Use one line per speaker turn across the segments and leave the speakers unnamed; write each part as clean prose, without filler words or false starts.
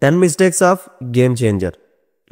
10 mistakes of game changer.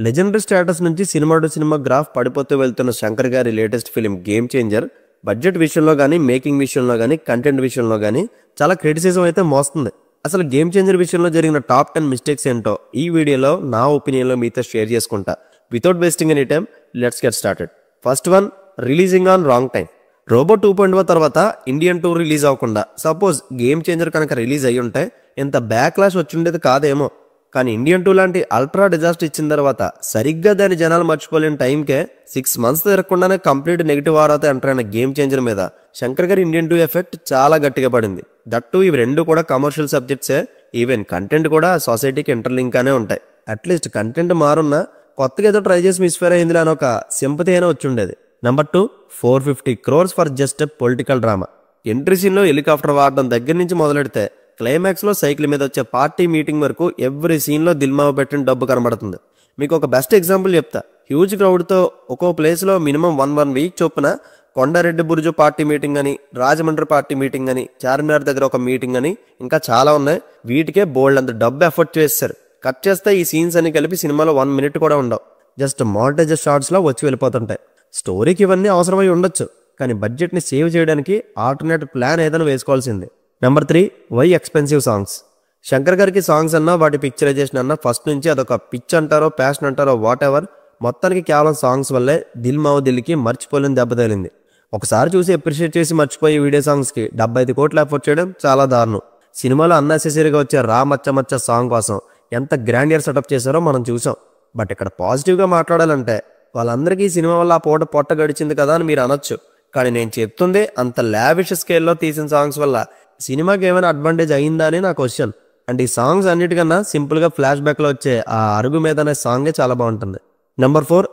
Legendary status నుంచి cinema to cinema graph పడిపోతూ వెళ్తున్న శంకర్ గారి latest film game changer budget విషయంలో కానీ, మేకింగ్ విషయంలో కానీ, కంటెంట్ విషయంలో కానీ చాలా క్రిటిసిజం అయితే మోస్తుంది. అసలు గేమ్ చేంజర్ విషయంలో జరిగిన టాప్ 10 మిస్టేక్స్ ఏంటో ఈ వీడియోలో నా ఒపీనియన్లో మీతో షేర్ చేసుకుంటా. Without wasting any time, let's get started. First one, releasing on wrong time. Robo 2.0 తర్వాత ఇండియన్ 2 రిలీజ్ అవ్వకుండా సపోజ్ గేమ్ చేంజర్ కనుక రిలీజ్ అయ్యి ఉంటే ఇంత బ్యాక్లాష్ వచ్చిండేది కాదేమో. కానీ ఇండియన్ 2 లాంటి అల్ట్రా డిజాస్టర్ ఇచ్చిన తర్వాత సరిగ్గా దాని జనాలు మర్చిపోలేని టైంకే 6 months తిరగకుండానే కంప్లీట్ నెగిటివ్ ఆరాతో ఎంటర్ అయిన గేమ్ చేంజర్ మీద శంకర్ గారి ఇండియన్ 2 ఎఫెక్ట్ చాలా గట్టిగా పడింది. దట్టు ఇవి రెండు కూడా కమర్షియల్ సబ్జెక్ట్సే. ఈవెన్ కంటెంట్ కూడా సొసైటీకి ఇంటర్లింక్ గానే ఉంటాయి. అట్లీస్ట్ కంటెంట్ మారున్నా కొత్తగా ఏదో ట్రై చేసి మిస్ఫేర్ అయింది అని ఒక సింపతి అయినా వచ్చి ఉండేది. Number 2, 450 crores for just a political drama. Entry సీన్లో హెలికాప్టర్ వాడడం దగ్గర నుంచి మొదలెడితే క్లైమాక్స్లో సైకిల్ మీద వచ్చే పార్టీ మీటింగ్ వరకు ఎవ్రీ సీన్లో దిల్మావ పెట్టిన డబ్బు కనబడుతుంది. మీకు ఒక బెస్ట్ ఎగ్జాంపుల్ చెప్తా. హ్యూజ్ క్రౌడ్తో ఒక్కో ప్లేస్లో మినిమం 1 వీక్ చొప్పున కొండారెడ్డి బురుజు పార్టీ మీటింగ్ అని, రాజమండ్రి పార్టీ మీటింగ్ అని, చార్మినార్ దగ్గర ఒక మీటింగ్ అని, ఇంకా చాలా ఉన్నాయి. వీటికే బోల్డ్ అంత డబ్బు ఎఫర్ట్ చేస్తారు. కట్ చేస్తే ఈ సీన్స్ అని కలిపి సినిమాలో 1 minute కూడా ఉండవు. జస్ట్ మాంటేజ్ షార్ట్స్లో వచ్చి వెళ్ళిపోతుంటాయి. స్టోరీకి ఇవన్నీ అవసరమై ఉండొచ్చు, కానీ బడ్జెట్ని సేవ్ చేయడానికి ఆల్టర్నేట్ ప్లాన్ ఏదైనా వేసుకోవాల్సింది. Number 3, why expensive songs. Shankar గారికి సాంగ్స్ అన్నా, వాటి పిక్చరైజేషన్ అన్నా ఫస్ట్ నుంచి అదొక పిచ్ అంటారో, ప్యాషన్ అంటారో, వాట్ ఎవర్, మొత్తానికి కేవలం సాంగ్స్ వల్లే దిల్ మావ దిల్కి మర్చిపోలేని దెబ్బ తగిలింది. ఒకసారి చూసి అప్రిషియేట్ చేసి మర్చిపోయే వీడియో సాంగ్స్కి 75 కోట్లు ఎఫర్ట్ చేయడం చాలా దారుణం. సినిమాలో అన్నెసెసరీగా వచ్చే రా మచ్చ మచ్చ సాంగ్ కోసం ఎంత గ్రాండియర్ సెటప్ చేశారో మనం చూసాం. బట్ ఇక్కడ పాజిటివ్గా మాట్లాడాలంటే వాళ్ళందరికీ సినిమా వల్ల ఆ పూట పొట్ట గడిచింది కదా అని మీరు అనొచ్చు. కానీ నేను చెప్తుంది అంత లావిష్ స్కేల్లో తీసిన సాంగ్స్ వల్ల సినిమాకి ఏమైనా అడ్వాంటేజ్ అయిందా అని నా క్వశ్చన్. అండ్ ఈ సాంగ్స్ అన్నిటికన్నా సింపుల్గా ఫ్లాష్ బ్యాక్లో వచ్చే ఆ అరుగు మీద అనే సాంగే చాలా బాగుంటుంది. Number 4,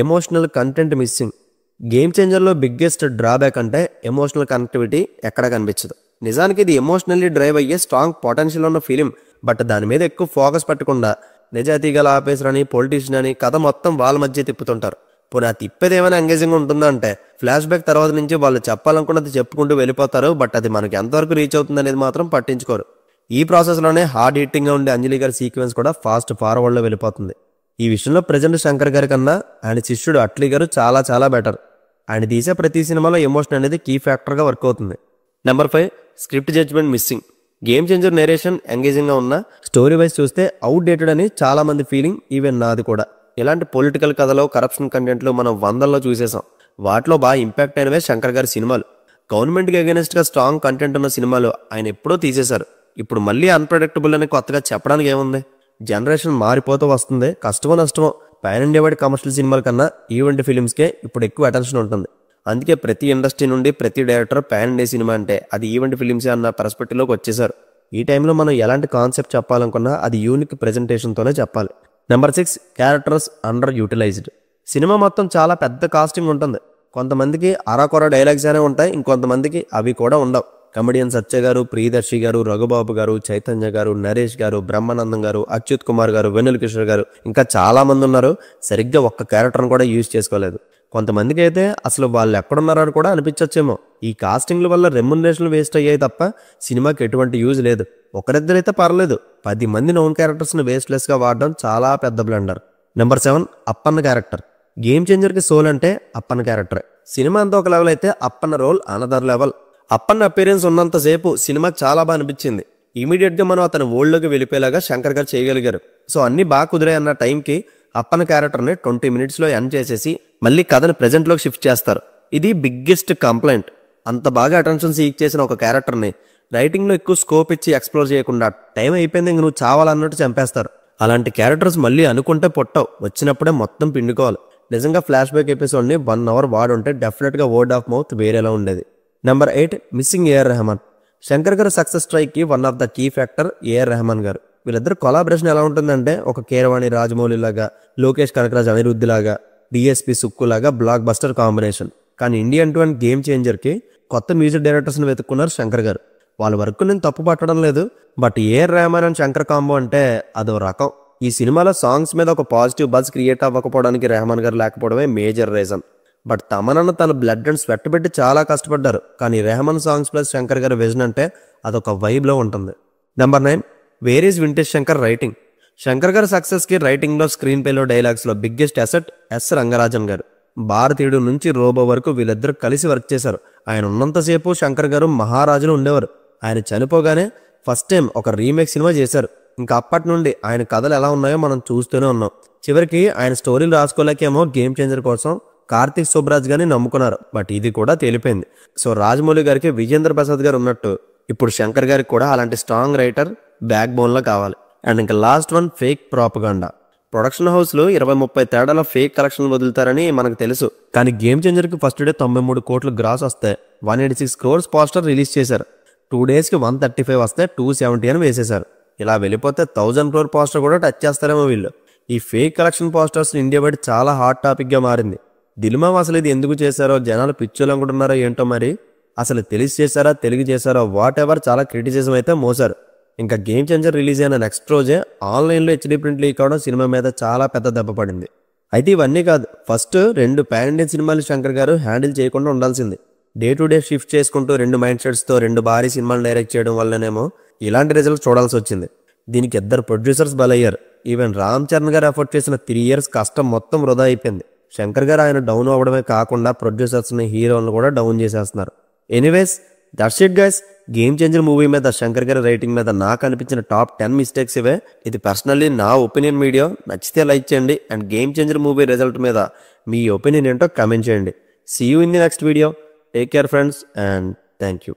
emotional content missing. Game చేంజర్లో బిగ్గెస్ట్ డ్రాబ్యాక్ అంటే ఎమోషనల్ కనెక్టివిటీ ఎక్కడ కనిపించదు. నిజానికి ఇది ఎమోషనల్లీ డ్రైవ్ అయ్యే స్ట్రాంగ్ పొటెన్షియల్ ఉన్న ఫిలిం. బట్ దాని మీద ఎక్కువ ఫోకస్ పెట్టకుండా నిజాయితీగల ఆఫీసర్ అని, పొలిటీషియన్ అని కథ మొత్తం వాళ్ళ మధ్య తిప్పుతుంటారు. పోనీ ఆ తిప్పేది ఏమైనా ఎంగేజింగ్ ఉంటుందా అంటే ఫ్లాష్ బ్యాక్ తర్వాత నుంచి వాళ్ళు చెప్పాలనుకున్నది చెప్పుకుంటూ వెళ్ళిపోతారు. బట్ అది మనకి ఎంతవరకు రీచ్ అవుతుంది అనేది మాత్రం పట్టించుకోరు. ఈ ప్రాసెస్లోనే హార్డ్ హిట్టింగ్గా ఉండే అంజలి గారి సీక్వెన్స్ కూడా ఫాస్ట్ ఫార్వర్డ్లో వెళ్ళిపోతుంది. ఈ విషయంలో ప్రజెంట్ శంకర్ గారి కన్నా ఆయన శిష్యుడు అట్లీ గారు చాలా చాలా బెటర్. ఆయన తీసే ప్రతి సినిమాలో ఎమోషన్ అనేది కీ ఫ్యాక్టర్గా వర్క్ అవుతుంది. Number 5, script judgment missing. Game changer narration ఎంగేజింగ్గా ఉన్న స్టోరీ వైజ్ చూస్తే అవుట్ డేటెడ్ అని చాలా మంది ఫీలింగ్, ఈవెన్ నాది కూడా. ఇలాంటి పొలిటికల్ కథలో, కరప్షన్ కంటెంట్లు మనం 100లో చూసేసాం. వాటిలో బాగా ఇంపాక్ట్ అయినవే శంకర్ గారి సినిమాలు. గవర్నమెంట్కి అగెనిస్ట్గా స్ట్రాంగ్ కంటెంట్ ఉన్న సినిమాలు ఆయన ఎప్పుడో తీసేశారు. ఇప్పుడు మళ్ళీ అన్ప్రెడిక్టబుల్ అని కొత్తగా చెప్పడానికి ఏముంది? జనరేషన్ మారిపోతూ వస్తుంది. కష్టమో నష్టమో పాన్ ఇండియా వైడ్ కమర్షియల్ సినిమాల కన్నా ఈవెంట్ ఫిలిమ్స్కే ఇప్పుడు ఎక్కువ అటెన్షన్ ఉంటుంది. అందుకే ప్రతి ఇండస్ట్రీ నుండి ప్రతి డైరెక్టర్ పాన్ ఇండియా సినిమా అంటే అది ఈవెంట్ ఫిలిమ్సే అన్న పర్స్పెక్టివ్లోకి వచ్చేసారు. ఈ టైంలో మనం ఎలాంటి కాన్సెప్ట్ చెప్పాలనుకున్నా అది యూనిక్ ప్రెజెంటేషన్తోనే చెప్పాలి. Number 6, characters underutilised. Cinema మొత్తం చాలా పెద్ద కాస్టింగ్ ఉంటుంది. కొంతమందికి అరాకొర డైలాగ్స్ అనే ఉంటాయి, ఇంకొంతమందికి అవి కూడా ఉండవు. కమెడియన్ సత్య గారు, ప్రియదర్శి గారు, రఘుబాబు గారు, చైతన్య గారు, నరేష్ గారు, బ్రహ్మానందం గారు, అచ్యుత్ కుమార్ గారు, వెన్నెల కిషోర్ గారు, ఇంకా చాలా మంది ఉన్నారు. సరిగ్గా ఒక్క క్యారెక్టర్ని కూడా యూజ్ చేసుకోలేదు. కొంతమందికి అయితే అసలు వాళ్ళు ఎక్కడున్నారని కూడా అనిపించచ్చేమో. ఈ కాస్టింగ్ల వల్ల రెమ్యునరేషన్లు వేస్ట్ అయ్యాయి తప్ప సినిమాకి ఎటువంటి యూజ్ లేదు. ఒకరిద్దరైతే పర్లేదు, 10 మంది నోన్ క్యారెక్టర్స్ని వేస్ట్లెస్గా వాడడం చాలా పెద్ద blunder. Number 7, Appanna character. Game చేంజర్కి సోల్ అంటే అప్పన్న క్యారెక్టరే. సినిమా అంతా ఒక లెవెల్ అయితే Appanna role another level. Appanna appearance ఉన్నంతసేపు సినిమాకి చాలా బాగా అనిపించింది. ఇమీడియట్గా మనం అతని ఓల్డ్లోకి వెళ్ళిపోయేలాగా శంకర్ గారు చేయగలిగారు. సో అన్నీ బాగా కుదిరే అన్న టైంకి అప్పన్న క్యారెక్టర్ని 20 minutesలో ఎండ్ చేసేసి మళ్ళీ కథని ప్రెజెంట్లోకి షిఫ్ట్ చేస్తారు. ఇది బిగ్గెస్ట్ కంప్లైంట్. అంత బాగా అటెన్షన్ సీక్ చేసిన ఒక క్యారెక్టర్ని రైటింగ్లో ఎక్కువ స్కోప్ ఇచ్చి ఎక్స్ప్లోర్ చేయకుండా టైం అయిపోయింది ఇంక నువ్వు చావాలన్నట్టు చంపేస్తారు. అలాంటి క్యారెక్టర్స్ మళ్ళీ అనుకుంటే పొట్టవు, వచ్చినప్పుడే మొత్తం పిండుకోవాలి. నిజంగా ఫ్లాష్ బ్యాక్ ఎపిసోడ్ని 1 hour వాడుంటే డెఫినెట్గా వర్డ్ ఆఫ్ మౌత్ వేరేలా ఉండేది. Number 8, missing A R Rahman. Shankar గారు సక్సెస్ స్ట్రైక్కి one of the key factor A R Rahman గారు. వీళ్ళిద్దరు కొలాబరేషన్ ఎలా ఉంటుందంటే ఒక కీరవాణి రాజమౌళి లాగా, లోకేష్ కనకరాజ్ అనిరుద్ధి లాగా, డిఎస్పి సుక్కు లాగా బ్లాక్ బస్టర్ కాంబినేషన్. కానీ ఇండియన్ 2 అండ్ గేమ్ చేంజర్కి కొత్త మ్యూజిక్ డైరెక్టర్స్ని వెతుక్కున్నారు శంకర్ గారు. వాళ్ళ వర్క్ నేను తప్పు పట్టడం లేదు, but AR Rahman and Shankar combo అంటే అదో రకం. ఈ సినిమాలో సాంగ్స్ మీద ఒక పాజిటివ్ బజ్ క్రియేట్ అవ్వకపోవడానికి రెహమాన్ గారు లేకపోవడమే మేజర్ రీజన్. బట్ తమనన్న తన బ్లడ్ అండ్ స్వెట్ పెట్టి చాలా కష్టపడ్డారు. కానీ రెహమాన్ సాంగ్స్ ప్లస్ శంకర్ గారి విజన్ అంటే అదొక వైబ్లో ఉంటుంది. Number 9, where is vintage Shankar writing. Shankar గారి సక్సెస్కి రైటింగ్లో, స్క్రీన్ ప్లేలో, డైలాగ్స్లో బిగ్గెస్ట్ అసెట్ ఎస్ రంగరాజన్ గారు. భారతీయుడు నుంచి రోబో వరకు వీళ్ళిద్దరూ కలిసి వర్క్ చేశారు. ఆయన ఉన్నంతసేపు శంకర్ గారు మహారాజులు ఉండేవారు. ఆయన చనిపోగానే ఫస్ట్ టైం ఒక రీమేక్ సినిమా చేశారు. ఇంకా అప్పటి నుండి ఆయన కథలు ఎలా ఉన్నాయో మనం చూస్తూనే ఉన్నాం. చివరికి ఆయన స్టోరీలు రాసుకోలేకేమో గేమ్ చేంజర్ కోసం కార్తిక్ సుబ్బరాజ్ గారిని నమ్ముకున్నారు. బట్ ఇది కూడా తేలిపోయింది. సో రాజమౌళి గారికి విజేంద్ర ప్రసాద్ గారు ఉన్నట్టు ఇప్పుడు శంకర్ గారికి కూడా అలాంటి స్ట్రాంగ్ రైటర్ బ్యాక్ బోన్లో కావాలి. అండ్ ఇంకా last one, fake propaganda. Production హౌస్లు 20-30 తేడాల ఫేక్ కలెక్షన్లు వదులుతారని మనకు తెలుసు. కానీ గేమ్ చేంజర్కి ఫస్ట్ డే 93 కోట్లు గ్రాస్ వస్తే 186 crores పోస్టర్ రిలీజ్ చేశారు. 2 daysకి 135 వస్తే 270 అని వేసేశారు. ఇలా వెళ్ళిపోతే 1000 crore పోస్టర్ కూడా టచ్ చేస్తారేమో వీళ్ళు. ఈ ఫేక్ కలెక్షన్ పోస్టర్స్ ఇండియా బయట చాలా హాట్ టాపిక్గా మారింది. దిల్మా అసలు ఇది ఎందుకు చేశారో, జనాలు పిచ్చోలు అనుకుంటున్నారో ఏంటో మరి. అసలు తెలిసి చేశారా, తెలుగు చేశారో, వాట్ ఎవర్ చాలా క్రిటిసిజం అయితే మోసారు. ఇంకా గేమ్ చేంజర్ రిలీజ్ అయిన నెక్స్ట్ రోజే ఆన్లైన్లో HD ప్రింట్ లీక్ అవడం సినిమా మీద చాలా పెద్ద దెబ్బ పడింది. అయితే ఇవన్నీ కాదు, ఫస్ట్ 2 పాన్ ఇండియన్ సినిమాలు శంకర్ గారు హ్యాండిల్ చేయకుండా ఉండాల్సింది. డే టు డే షిఫ్ట్ చేసుకుంటూ 2 మైండ్ సెట్స్తో 2 భారీ సినిమాలు డైరెక్ట్ చేయడం వల్లనేమో ఇలాంటి రిజల్ట్స్ చూడాల్సి వచ్చింది. దీనికి 2 ప్రొడ్యూసర్స్ బలయ్యారు. ఈవెన్ రామ్ చరణ్ గారు ఎఫర్ట్ చేసిన 3 years కష్టం మొత్తం వృధా అయిపోయింది. శంకర్ గారు ఆయన డౌన్ అవ్వడమే కాకుండా ప్రొడ్యూసర్స్ని, హీరోలను కూడా డౌన్ చేసేస్తున్నారు. Anyways, that's it guys. Game Changer movie మీద శంకర్ గారి రైటింగ్ మీద నాకు అనిపించిన టాప్ 10 మిస్టేక్స్ ఇవే. ఇది పర్సనల్లీ నా ఒపీనియన్ వీడియో. నచ్చితే లైక్ చేయండి. And Game Changer movie result మీద మీ ఒపీనియన్ ఏంటో కామెంట్ చేయండి. See you in the next video. Take care friends and thank you.